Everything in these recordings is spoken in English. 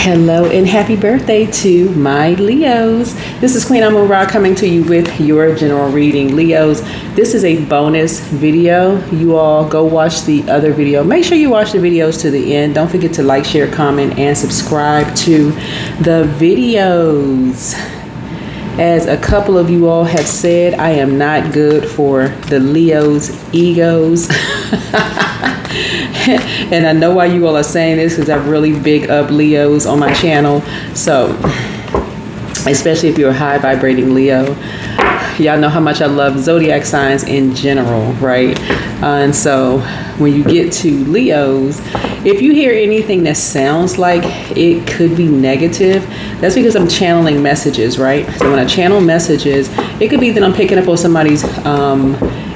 Hello and happy birthday to my Leos. This is Queen Amun Ra coming to you with your general reading. Leos, this is a bonus video. You all go watch the other video. Make sure you watch the videos to the end. Don't forget to like, share, comment, and subscribe to the videos. As a couple of you all have said, I am not good for the Leos' egos. And I know why you all are saying this because I really big up Leos on my channel. So, especially if you're a high vibrating Leo, y'all know how much I love zodiac signs in general, right? And so when you get to Leos, if you hear anything that sounds like it could be negative, that's because I'm channeling messages, right? So when I channel messages, it could be that I'm picking up on somebody's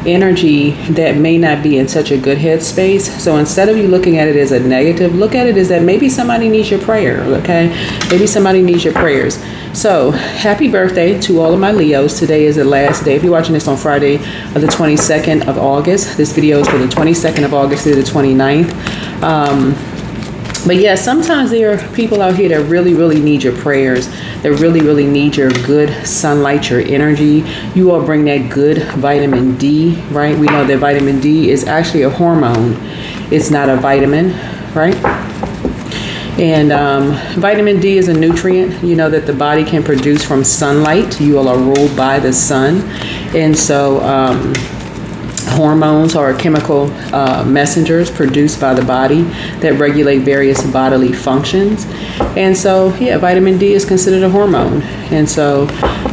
energy that may not be in such a good headspace. So instead of you looking at it as a negative, look at it as that maybe somebody needs your prayer, okay? Maybe somebody needs your prayers. So happy birthday to all of my Leos. Today is the last day. If you're watching this on Friday of the 22nd of August, this video is for the 22nd of August through the 29th. But yeah, sometimes there are people out here that really need your prayers, that really need your good sunlight, your energy. You all bring that good vitamin D, right? We know that vitamin D is actually a hormone. It's not a vitamin, right? And vitamin D is a nutrient, you know, that the body can produce from sunlight. You all are ruled by the sun. And so hormones are chemical messengers produced by the body that regulate various bodily functions. And so, yeah, vitamin D is considered a hormone. And so,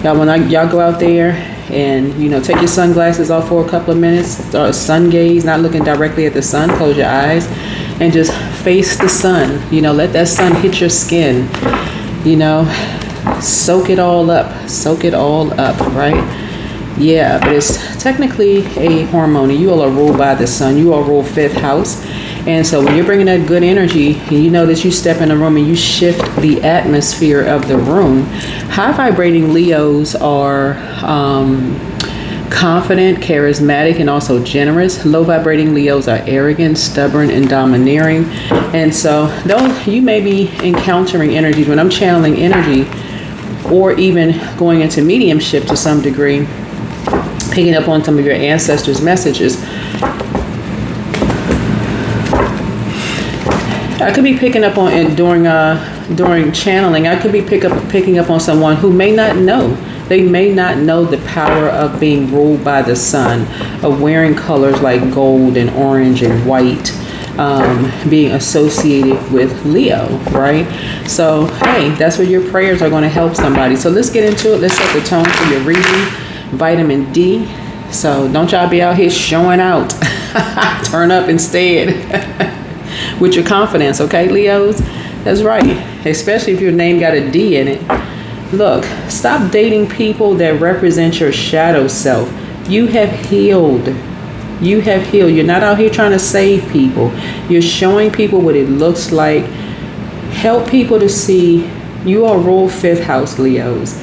y'all, when y'all go out there and, you know, take your sunglasses off for a couple of minutes, start sun gaze, not looking directly at the sun, close your eyes, and just face the sun. You know, let that sun hit your skin, you know, soak it all up, right? Yeah, but it's technically a hormone. You all are ruled by the sun. You all rule 5th house. And so when you're bringing that good energy, and you know that you step in a room and you shift the atmosphere of the room, high vibrating Leos are confident, charismatic, and also generous. Low vibrating Leos are arrogant, stubborn, and domineering. And so though you may be encountering energies, when I'm channeling energy or even going into mediumship to some degree, picking up on some of your ancestors' messages, I could be picking up on it during channeling. I could be picking up on someone who may not know. They may not know the power of being ruled by the sun, of wearing colors like gold and orange and white, being associated with Leo, right? So, hey, that's where your prayers are going to help somebody. So let's get into it. Let's set the tone for your reading. Vitamin D. So don't y'all be out here showing out. Turn up instead with your confidence, okay, Leos? That's right. Especially if your name got a D in it. Look, stop dating people that represent your shadow self. You have healed. You have healed. You're not out here trying to save people. You're showing people what it looks like. Help people to see. You are rule 5th house, Leos.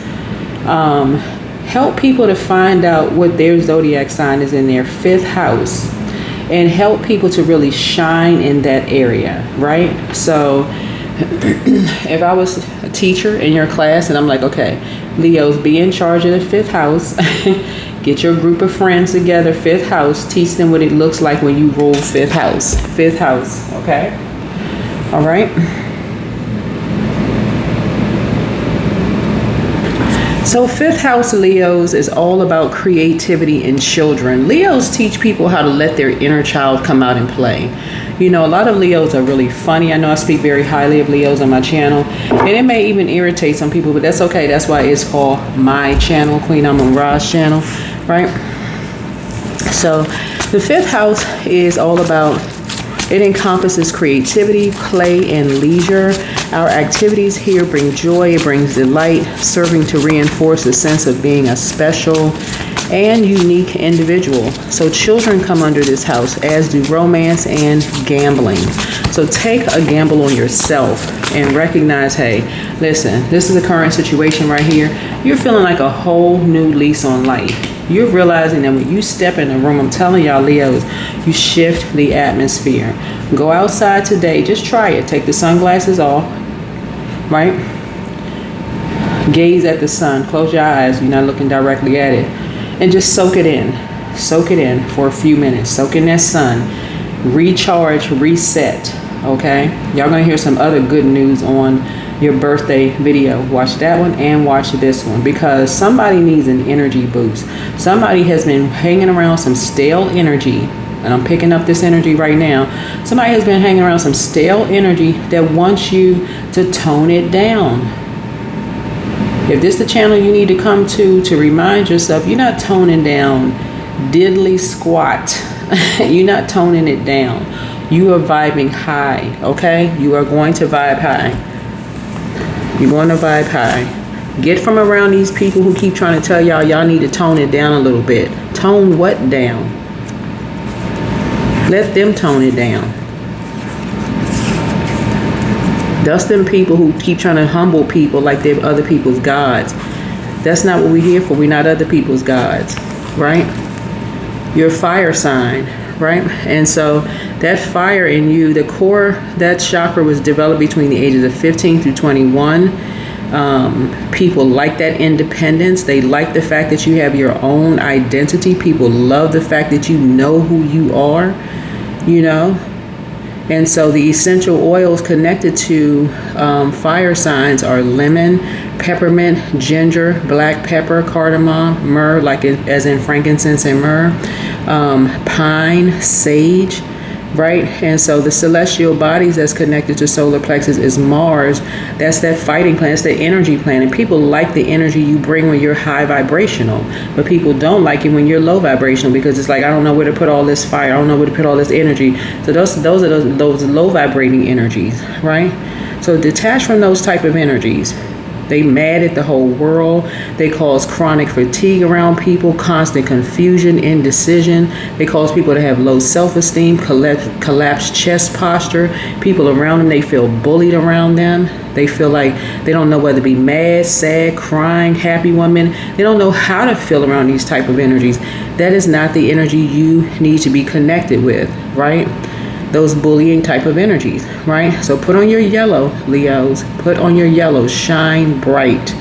Help people to find out what their zodiac sign is in their 5th house, and help people to really shine in that area, right? So if I was a teacher in your class and I'm like, okay, Leos, be in charge of the 5th house, get your group of friends together, 5th house, teach them what it looks like when you rule 5th house, okay? All right. So 5th house Leos is all about creativity in children. Leos teach people how to let their inner child come out and play. You know, a lot of Leos are really funny. I know I speak very highly of Leos on my channel, and it may even irritate some people, but that's okay. That's why it's called my channel, Queen Amun Ra's channel, right? So the 5th house is all about, it encompasses creativity, play, and leisure. Our activities here bring joy, it brings delight, serving to reinforce a sense of being a special and unique individual. So children come under this house, as do romance and gambling. So take a gamble on yourself and recognize, hey, listen, this is the current situation right here. You're feeling like a whole new lease on life. You're realizing that when you step in the room, I'm telling y'all, Leos, you shift the atmosphere. Go outside today. Just try it. Take the sunglasses off. right? Gaze at the sun. Close your eyes. You're not looking directly at it. And just soak it in. Soak it in for a few minutes. Soak in that sun. Recharge, reset. Okay? Y'all gonna hear some other good news on your birthday video. Watch that one and watch this one, because somebody needs an energy boost. Somebody has been hanging around some stale energy, and I'm picking up this energy right now. Somebody has been hanging around some stale energy that wants you to tone it down. If this is the channel you need to come to remind yourself, you're not toning down diddly squat. You're not toning it down. You are vibing high, okay? You are going to vibe high. You're going to vibe high. Get from around these people who keep trying to tell y'all need to tone it down a little bit. Tone what down? Let them tone it down. That's them people who keep trying to humble people like they're other people's gods. That's not what we're here for. We're not other people's gods, right? You're a fire sign, right? And so that fire in you, the core, that chakra was developed between the ages of 15 through 21. People like that independence. They like the fact that you have your own identity. People love the fact that you know who you are, you know. And so the essential oils connected to fire signs are lemon, peppermint, ginger, black pepper, cardamom, myrrh, as in frankincense and myrrh, pine, sage, right? And so the celestial bodies that's connected to solar plexus is Mars. That's that fighting planet. That's the energy planet. People like the energy you bring when you're high vibrational, but people don't like it when you're low vibrational, because it's like, I don't know where to put all this fire. I don't know where to put all this energy. So those are those low vibrating energies, right? So detach from those type of energies. They mad at the whole world. They cause chronic fatigue around people, constant confusion, indecision. They cause people to have low self-esteem, collapsed chest posture. People around them, they feel bullied around them. They feel like they don't know whether to be mad, sad, crying, happy one minute. They don't know how to feel around these type of energies. That is not the energy you need to be connected with, right? Those bullying type of energies, right? So put on your yellow, Leos. Put on your yellow. Shine bright,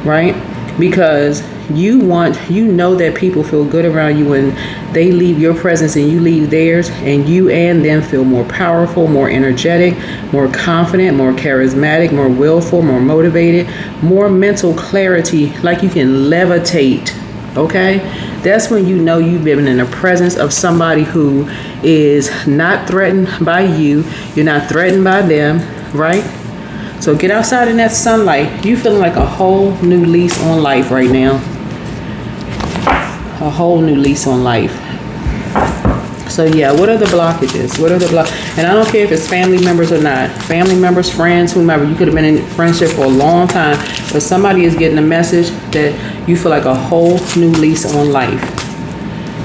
right? Because you know that people feel good around you when they leave your presence and you leave theirs, and you and them feel more powerful, more energetic, more confident, more charismatic, more willful, more motivated, more mental clarity, like you can levitate. Okay, that's when you know you've been in the presence of somebody who is not threatened by you. You're not threatened by them, right? So get outside in that sunlight. You feeling like a whole new lease on life right now. A whole new lease on life. So yeah, what are the blockages? And I don't care if it's family members or not. Family members, friends, whomever. You could have been in friendship for a long time, but somebody is getting a message that you feel like a whole new lease on life.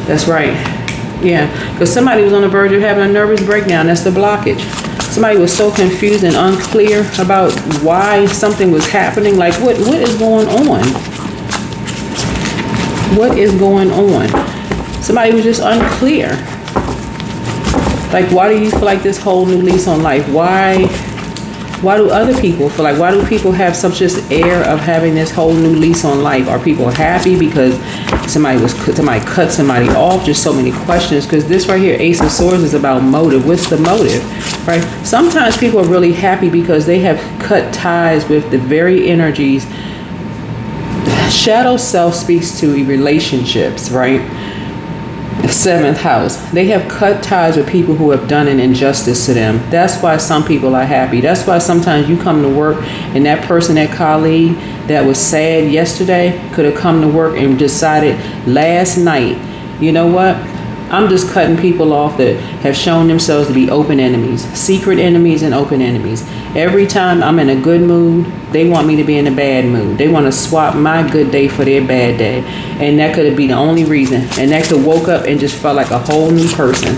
That's right. Yeah, because somebody was on the verge of having a nervous breakdown. That's the blockage. Somebody was so confused and unclear about why something was happening. Like, what is going on? What is going on? Somebody was just unclear. Like, why do you feel like this whole new lease on life? Why do other people feel like, why do people have such this air of having this whole new lease on life? Are people happy because somebody cut somebody off? Just so many questions, because this right here, Ace of Swords, is about motive. What's the motive, right? Sometimes people are really happy because they have cut ties with the very energies. Shadow self speaks to relationships, right? Seventh house. They have cut ties with people who have done an injustice to them. That's why some people are happy. That's why sometimes you come to work and that person, that colleague that was sad yesterday could have come to work and decided last night, you know what? I'm just cutting people off that have shown themselves to be open enemies, secret enemies and open enemies. Every time I'm in a good mood, they want me to be in a bad mood. They want to swap my good day for their bad day. And that could be the only reason. And that could woke up and just felt like a whole new person.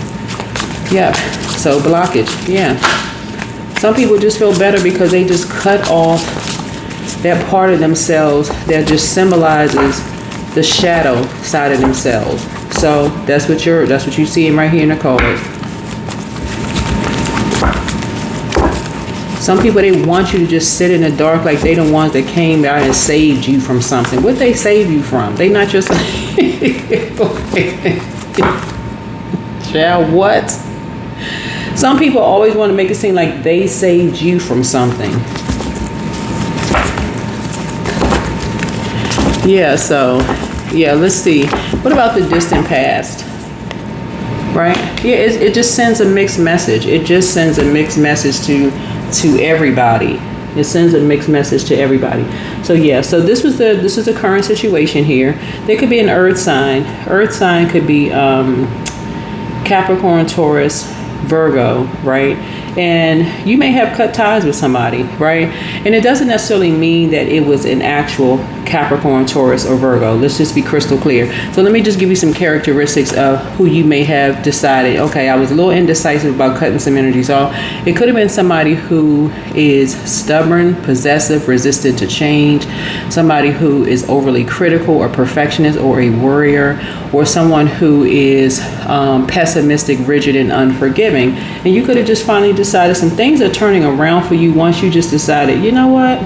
Yeah. So blockage. Yeah. Some people just feel better because they just cut off that part of themselves that just symbolizes the shadow side of themselves. So that's what you're seeing right here in the cards. Some people, they want you to just sit in the dark like they the ones that came out and saved you from something. What they save you from? They not just child, what? Some people always want to make it seem like they saved you from something. Yeah, so, yeah, let's see. What about the distant past? Right? Yeah, it just sends a mixed message. It just sends a mixed message to everybody. It sends a mixed message to everybody. So yeah, so this is the current situation here. There could be an earth sign. Earth sign could be Capricorn, Taurus, Virgo, right? And you may have cut ties with somebody, right? And it doesn't necessarily mean that it was an actual Capricorn, Taurus, or Virgo. Let's just be crystal clear. So let me just give you some characteristics of who you may have decided, okay, I was a little indecisive about cutting some energies off. It could have been somebody who is stubborn, possessive, resistant to change, somebody who is overly critical or perfectionist or a worrier, or someone who is pessimistic, rigid, and unforgiving. And you could have just finally decided some things are turning around for you once you just decided, you know what?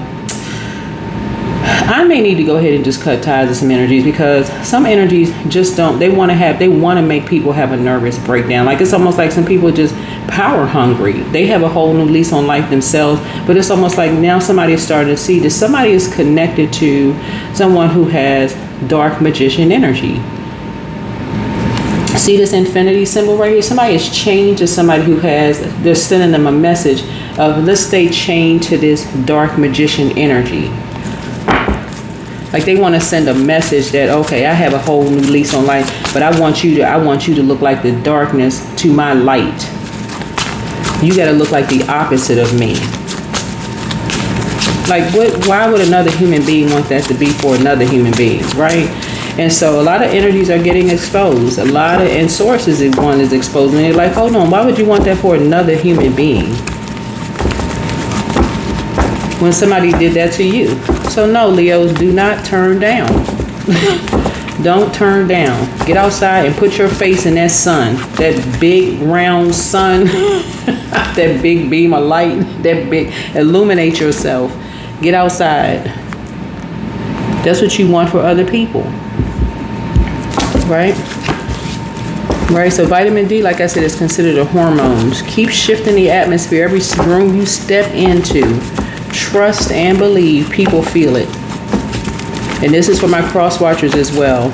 I may need to go ahead and just cut ties with some energies, because some energies just don't, they want to make people have a nervous breakdown. Like, it's almost like some people are just power hungry. They have a whole new lease on life themselves, but it's almost like now somebody is starting to see that somebody is connected to someone who has dark magician energy. See this infinity symbol right here? Somebody is chained to somebody who they're sending them a message of, let's stay chained to this dark magician energy. Like, they want to send a message that, okay, I have a whole new lease on life, but I want you to look like the darkness to my light. You got to look like the opposite of me. Like, why would another human being want that to be for another human being, right? And so a lot of energies are getting exposed. And sources is one is exposed. And they're like, hold on, why would you want that for another human being when somebody did that to you? So no, Leos, do not turn down. Don't turn down. Get outside and put your face in that sun, that big round sun, that big beam of light, that big, illuminate yourself. Get outside. That's what you want for other people. Right? Right, so vitamin D, like I said, is considered a hormone. Keep shifting the atmosphere. Every room you step into, trust and believe people feel it. And this is for my cross watchers as well.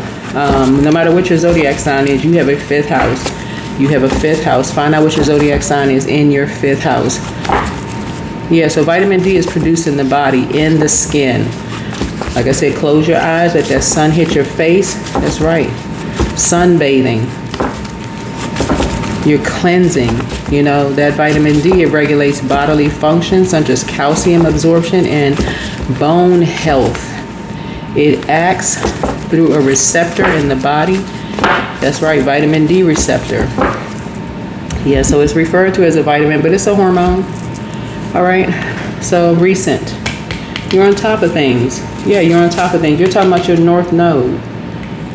No matter what your zodiac sign is, you have a fifth house. You have a fifth house. Find out what your zodiac sign is in your fifth house. Yeah, so vitamin D is produced in the body, in the skin. Like I said, close your eyes, let that sun hit your face. That's right. Sunbathing. You're cleansing. You know, that vitamin D, it regulates bodily functions such as calcium absorption and bone health. It acts through a receptor in the body. That's right, vitamin D receptor. Yeah, so it's referred to as a vitamin, but it's a hormone. All right, so recent. You're on top of things. Yeah, you're on top of things. You're talking about your North Node.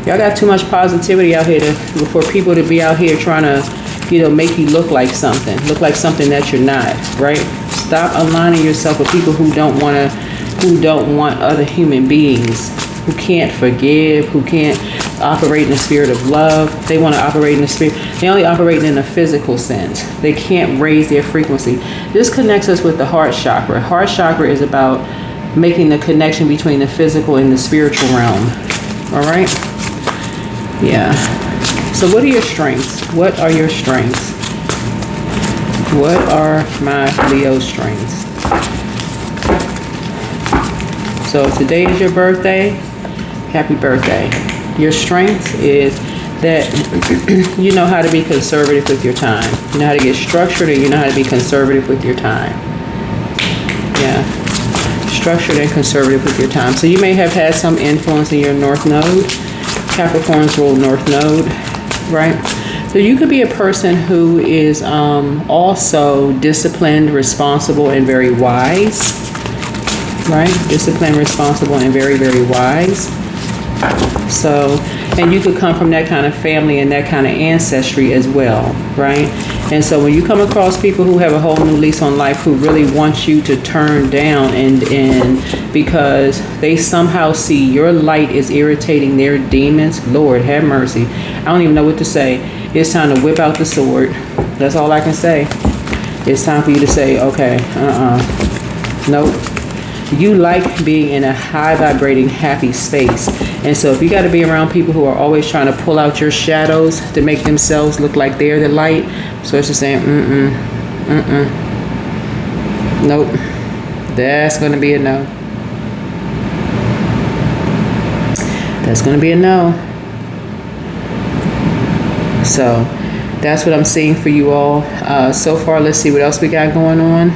Y'all got too much positivity out here for people to be out here trying to, make you look like something that you're not, right? Stop aligning yourself with people who don't want other human beings, who can't forgive, who can't operate in the spirit of love. They want to operate in the spirit. They only operate in a physical sense. They can't raise their frequency. This connects us with the heart chakra. Heart chakra is about making the connection between the physical and the spiritual realm. All right? Yeah. So what are your strengths? What are your strengths? What are my Leo strengths? So if today is your birthday, happy birthday. Your strength is that you know how to be conservative with your time. You know how to get structured, and you know how to be conservative with your time. Yeah. Structured and conservative with your time. So you may have had some influence in your North Node. Capricorns rule North Node, right? So you could be a person who is also disciplined, responsible, and very wise, right? Disciplined, responsible, and very, very wise. So, and you could come from that kind of family and that kind of ancestry as well, right? And so when you come across people who have a whole new lease on life, who really want you to turn down and because they somehow see your light is irritating their demons, Lord have mercy. I don't even know what to say. It's time to whip out the sword. That's all I can say. It's time for you to say, okay, nope. You like being in a high vibrating, happy space. And so if you got to be around people who are always trying to pull out your shadows to make themselves look like they're the light, so it's just saying, nope. That's going to be a no. That's going to be a no. So that's what I'm seeing for you all. So far, let's see what else we got going on.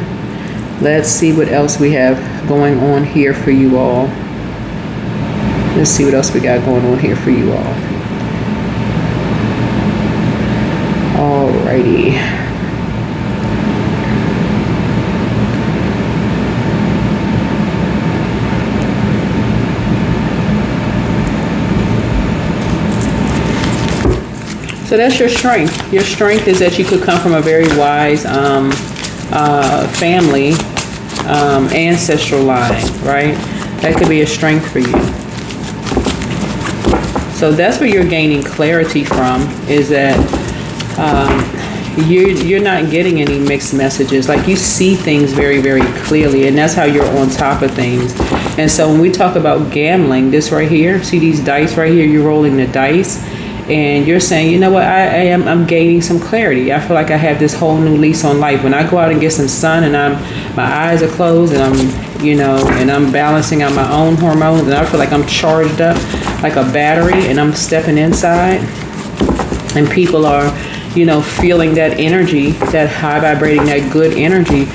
Let's see what else we have going on here for you all. Let's see what else we got going on here for you all. Alrighty. So that's your strength. Your strength is that you could come from a very wise family, ancestral line, right? That could be a strength for you. So that's where you're gaining clarity from, is that you're not getting any mixed messages. Like, you see things very, very clearly, and that's how you're on top of things. And so when we talk about gambling, this right here, see these dice right here, you're rolling the dice, and you're saying, you know what, I'm gaining some clarity. I feel like I have this whole new lease on life. When I go out and get some sun and my eyes are closed and I'm balancing out my own hormones, and I feel like I'm charged up like a battery, and I'm stepping inside, and people are, feeling that energy, that high vibrating, that good energy.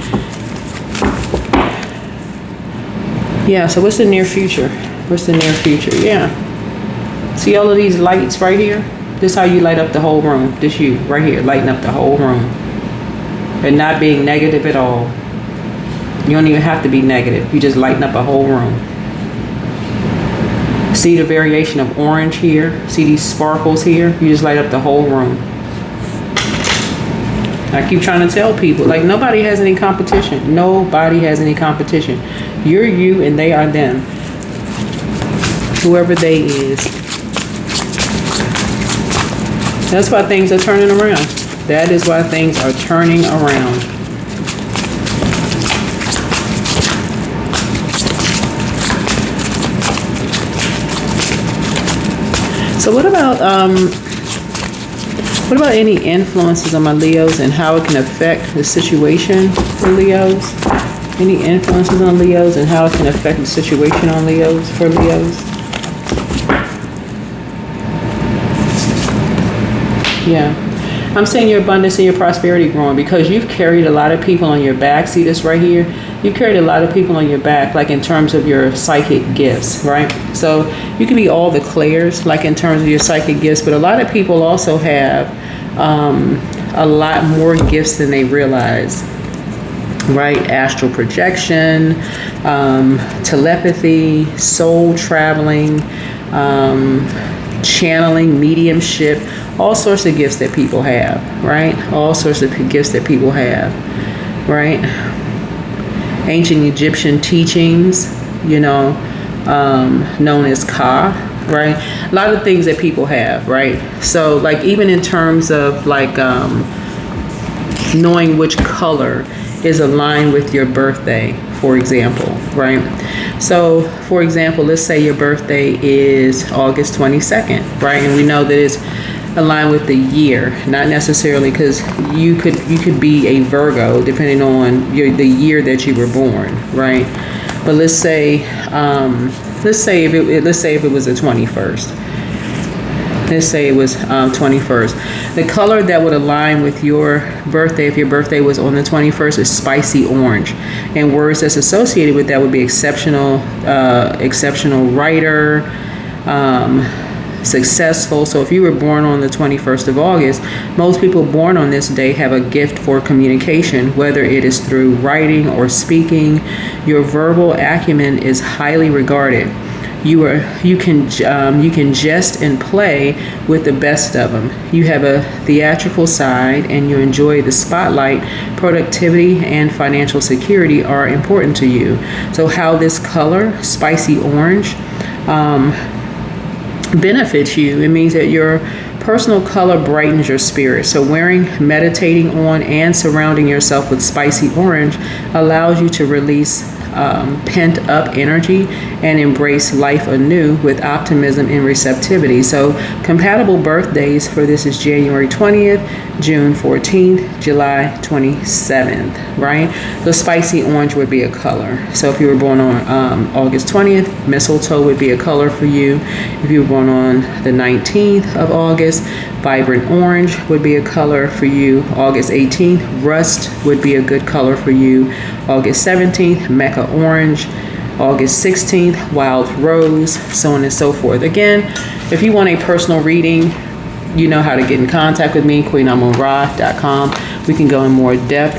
Yeah, so what's the near future? What's the near future? Yeah. See all of these lights right here? This is how you light up the whole room. This you right here, lighting up the whole room. And not being negative at all. You don't even have to be negative. You just lighten up a whole room. See the variation of orange here? See these sparkles here? You just light up the whole room. I keep trying to tell people, like, nobody has any competition. Nobody has any competition. You're you and they are them. Whoever they is. That's why things are turning around. That is why things are turning around. So what about any influences on my Leos and how it can affect the situation for Leos? Any influences on Leos and how it can affect the situation on Leos, for Leos? Yeah. I'm saying your abundance and your prosperity growing because you've carried a lot of people on your back. See this right here? You carried a lot of people on your back, like in terms of your psychic gifts, right? So you can be all the clairs, like in terms of your psychic gifts, but a lot of people also have a lot more gifts than they realize, right? Astral projection, telepathy, soul traveling, channeling, mediumship, all sorts of gifts that people have, right? All sorts of gifts that people have, right? Ancient Egyptian teachings, known as Ka, right? A lot of things that people have, right? So, like, even in terms of, like, knowing which color is aligned with your birthday, for example, right? So, for example, let's say your birthday is August 22nd, right? And we know that it's aligned with the year, not necessarily, because you could be a Virgo depending on the year that you were born, right? But let's say if it was the 21st. Let's say it was 21st. The color that would align with your birthday, if your birthday was on the 21st, is spicy orange. And words that's associated with that would be exceptional writer, successful. So if you were born on the 21st of August, most people born on this day have a gift for communication, whether it is through writing or speaking. Your verbal acumen is highly regarded. You can jest and play with the best of them. You have a theatrical side, and you enjoy the spotlight. Productivity and financial security are important to you. So how this color, spicy orange, benefits you, it means that your personal color brightens your spirit. So wearing, meditating on, and surrounding yourself with spicy orange allows you to release pent up energy and embrace life anew with optimism and receptivity. So compatible birthdays for this is January 20th, June 14th, July 27th, right? The spicy orange would be a color. So if you were born on August 20th, mistletoe would be a color for you. If you were born on the 19th of August, vibrant orange would be a color for you. August 18th, rust would be a good color for you. August 17th, Mecca orange. August 16th, wild rose, so on and so forth. Again, if you want a personal reading, you know how to get in contact with me, queenamunra.com. We can go in more depth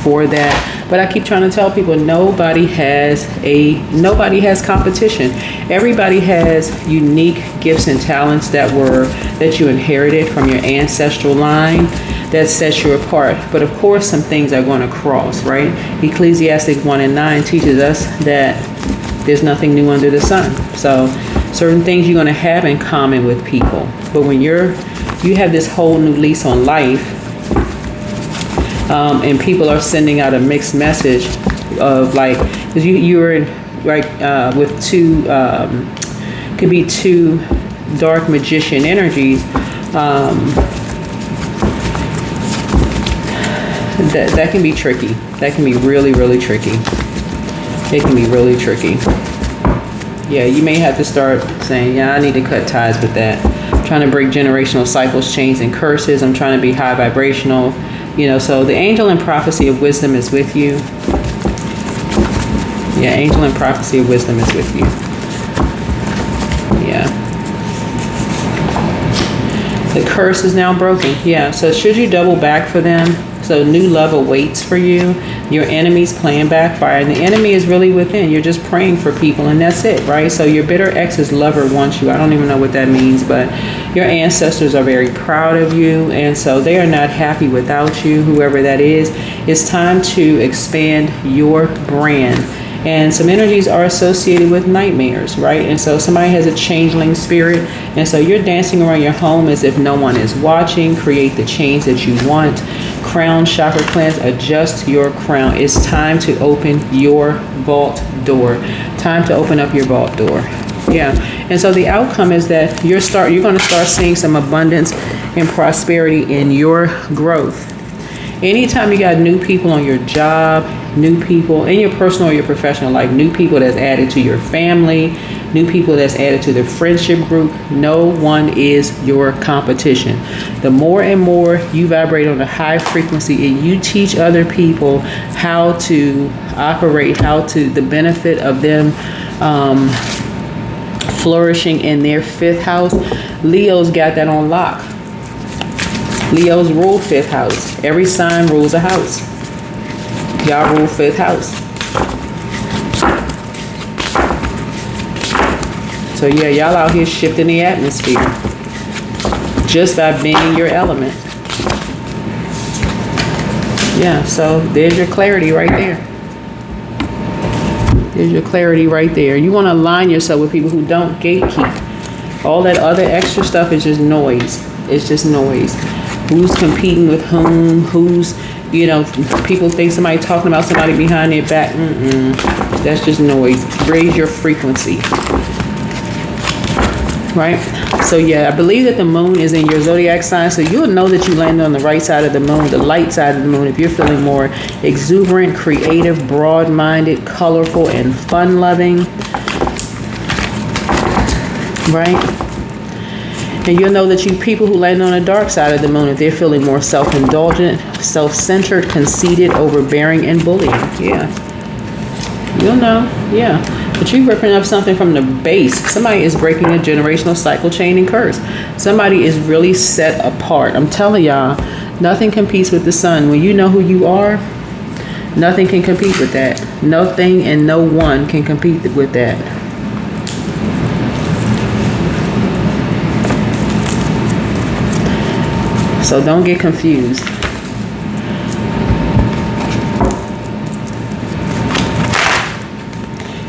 for that. But I keep trying to tell people nobody has competition. Everybody has unique gifts and talents that you inherited from your ancestral line that sets you apart. But of course, some things are going to cross, right? Ecclesiastes 1:9 teaches us that there's nothing new under the sun. So certain things you're going to have in common with people. But when you have this whole new lease on life, and people are sending out a mixed message of like, because you're in with two, could be two dark magician energies. That can be tricky. That can be really, really tricky. It can be really tricky. Yeah, you may have to start saying, yeah, I need to cut ties with that. I'm trying to break generational cycles, chains, and curses. I'm trying to be high vibrational. So the angel and prophecy of wisdom is with you. Yeah, angel and prophecy of wisdom is with you. Yeah. The curse is now broken. Yeah, so should you double back for them? So new love awaits for you. Your enemy's plan backfire. And the enemy is really within. You're just praying for people and that's it, right? So your bitter ex's lover wants you. I don't even know what that means, but your ancestors are very proud of you. And so they are not happy without you, whoever that is. It's time to expand your brand. And some energies are associated with nightmares, right? And so somebody has a changeling spirit. And so you're dancing around your home as if no one is watching. Create the change that you want. Crown chakra cleanse, adjust your crown. It's time to open your vault door. Time to open up your vault door. Yeah. And so the outcome is that you're going to start seeing some abundance and prosperity in your growth. Anytime you got new people on your job, new people in your personal or your professional life, new people that's added to your family, new people that's added to the friendship group, no one is your competition. The more and more you vibrate on a high frequency and you teach other people how to operate, the benefit of them flourishing in their fifth house, Leo's got that on lock. Leo's rule fifth house. Every sign rules a house. Y'all rule fifth house. So yeah, y'all out here shifting the atmosphere just by being in your element. Yeah, so there's your clarity right there. There's your clarity right there. You want to align yourself with people who don't gatekeep. All that other extra stuff is just noise. It's just noise. Who's competing with whom? Who's, people think somebody talking about somebody behind their back. That's just noise. Raise your frequency. Right? So yeah, I believe that the moon is in your zodiac sign. So you'll know that you landed on the right side of the moon, the light side of the moon, if you're feeling more exuberant, creative, broad-minded, colorful, and fun-loving. Right? And you'll know that you people who land on the dark side of the moon, if they're feeling more self-indulgent, self-centered, conceited, overbearing, and bullying. Yeah. You'll know. Yeah. But you're ripping up something from the base. Somebody is breaking a generational cycle, chain, and curse. Somebody is really set apart. I'm telling y'all, nothing competes with the sun. When you know who you are, nothing can compete with that. Nothing and no one can compete with that. So don't get confused.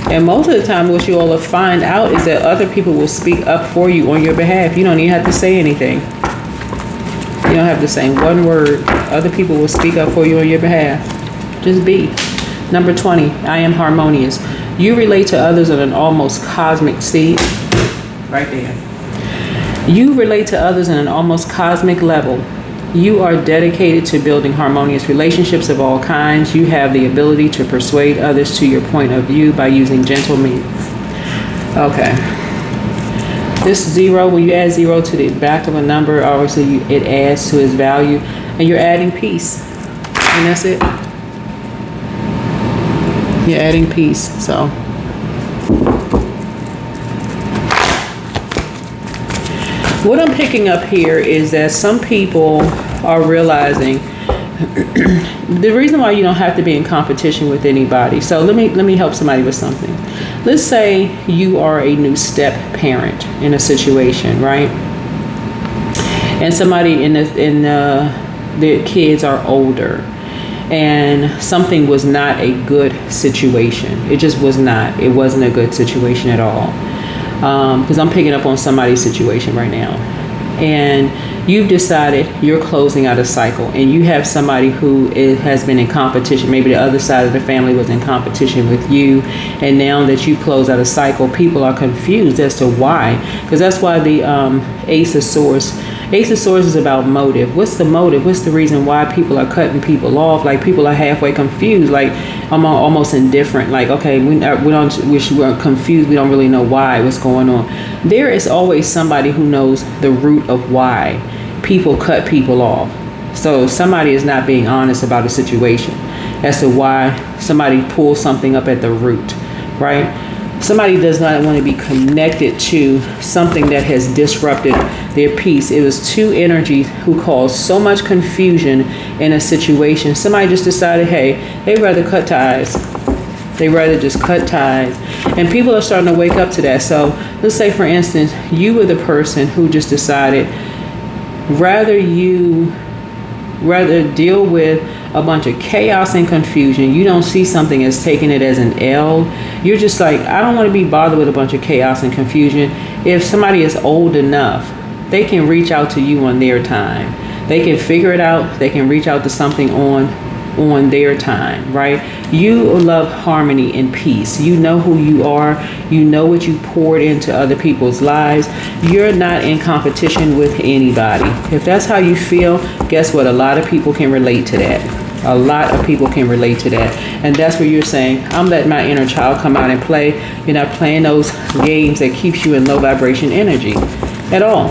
And most of the time, what you all will find out is that other people will speak up for you on your behalf. You don't even have to say anything. You don't have to say one word. Other people will speak up for you on your behalf. Just be. Number 20, I am harmonious. You relate to others on an almost cosmic seed. Right there. You relate to others on an almost cosmic level. You are dedicated to building harmonious relationships of all kinds. You have the ability to persuade others to your point of view by using gentle means. Okay. This 0, when you add 0 to the back of a number, obviously it adds to its value. And you're adding peace. And that's it. You're adding peace. So. What I'm picking up here is that some people are realizing the reason why you don't have to be in competition with anybody. So let me help somebody with something. Let's say you are a new step parent in a situation, right? And somebody their kids are older, and something was not a good situation. It just was not. It wasn't a good situation at all. Because I'm picking up on somebody's situation right now. And you've decided you're closing out a cycle, and you have somebody who has been in competition. Maybe the other side of the family was in competition with you, and now that you close out a cycle, people are confused as to why. Because that's why the Ace of Swords is about motive. What's the motive? What's the reason why people are cutting people off? Like, people are halfway confused, like I'm almost indifferent. Like, okay, we're confused. We don't really know why. What's going on? There is always somebody who knows the root of why people cut people off. So somebody is not being honest about a situation as to why somebody pulls something up at the root, right? Somebody does not want to be connected to something that has disrupted their peace. It was two energies who caused so much confusion in a situation. Somebody just decided, hey, they'd rather cut ties. They rather just cut ties. And people are starting to wake up to that. So let's say, for instance, you were the person who just decided rather deal with a bunch of chaos and confusion. You don't see something as taking it as an L. You're just like, I don't want to be bothered with a bunch of chaos and confusion. If somebody is old enough, they can reach out to you on their time. They can figure it out. They can reach out to something on their time, right? You love harmony and peace. You know who you are. You know what you poured into other people's lives. You're not in competition with anybody. If that's how you feel, guess what? A lot of people can relate to that. A lot of people can relate to that. And that's where you're saying, I'm letting my inner child come out and play. You're not playing those games that keeps you in low vibration energy at all.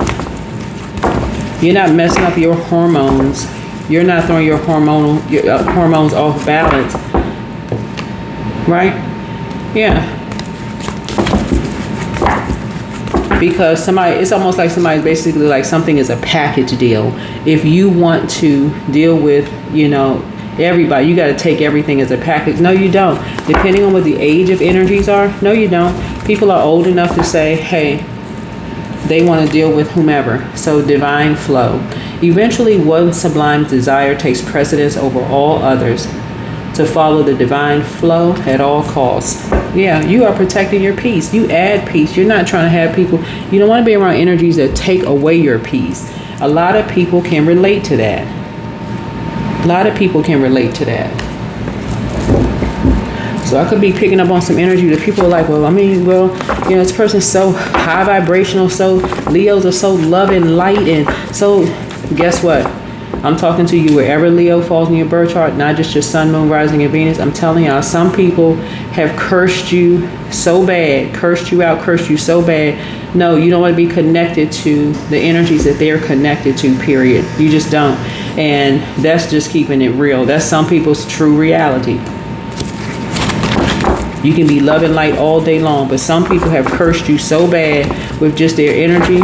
You're not messing up your hormones. You're not throwing your hormones off balance. Right? Yeah. Because it's almost like somebody's basically like something is a package deal. If you want to deal with, everybody, you got to take everything as a package. No, you don't. Depending on what the age of energies are, no, you don't. People are old enough to say, hey, they want to deal with whomever. So divine flow. Eventually, one sublime desire takes precedence over all others. To follow the divine flow at all costs. Yeah, you are protecting your peace. You add peace. You're not trying to have people. You don't want to be around energies that take away your peace. A lot of people can relate to that. A lot of people can relate to that. So I could be picking up on some energy that people are like, this person's so high vibrational, so Leos are so loving, light, and so guess what? I'm talking to you wherever Leo falls in your birth chart, not just your sun, moon, rising, and Venus. I'm telling y'all, some people have cursed you so bad, cursed you out, cursed you so bad. No, you don't want to be connected to the energies that they're connected to, period. You just don't. And that's just keeping it real. That's some people's true reality. You can be love and light all day long, but some people have cursed you so bad with just their energy,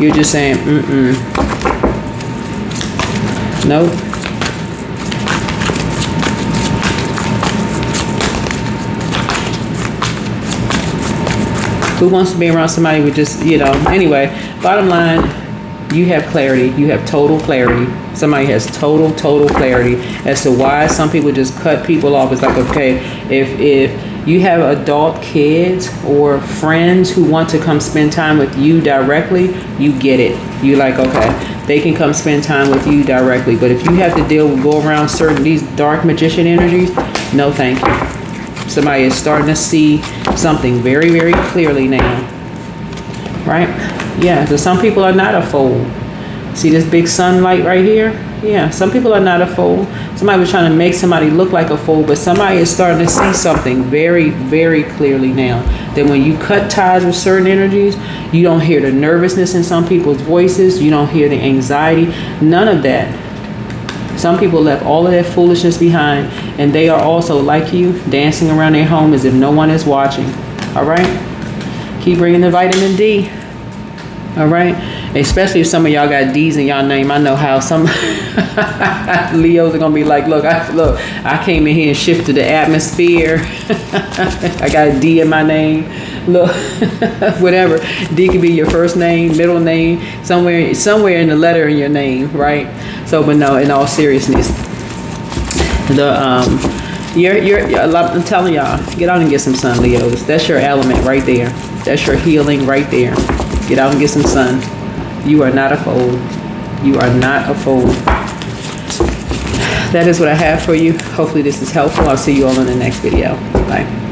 you're just saying, nope. Who wants to be around somebody with just, anyway, bottom line, You have clarity. You have total clarity. Somebody has total clarity as to why some people just cut people off. It's like, okay, if you have adult kids or friends who want to come spend time with you directly, you get it. You like, okay, they can come spend time with you directly. But if you have to go around these dark magician energies, no thank you. Somebody is starting to see something very, very clearly now. Right? Yeah, so some people are not a fool. See this big sunlight right here? Yeah, some people are not a fool. Somebody was trying to make somebody look like a fool, but somebody is starting to see something very, very clearly now. That when you cut ties with certain energies, you don't hear the nervousness in some people's voices. You don't hear the anxiety. None of that. Some people left all of that foolishness behind, and they are also, like you, dancing around their home as if no one is watching. All right? Keep bringing the vitamin D. All right? Especially if some of y'all got D's in y'all name. I know how some Leos are going to be like, look, I came in here and shifted the atmosphere. I got a D in my name. Look, whatever. D could be your first name, middle name, somewhere in the letter in your name, right? So, but no, in all seriousness, I'm telling y'all, get out and get some sun, Leos. That's your element right there. That's your healing right there. Get out and get some sun. You are not a fool. You are not a fool. That is what I have for you. Hopefully this is helpful. I'll see you all in the next video. Bye.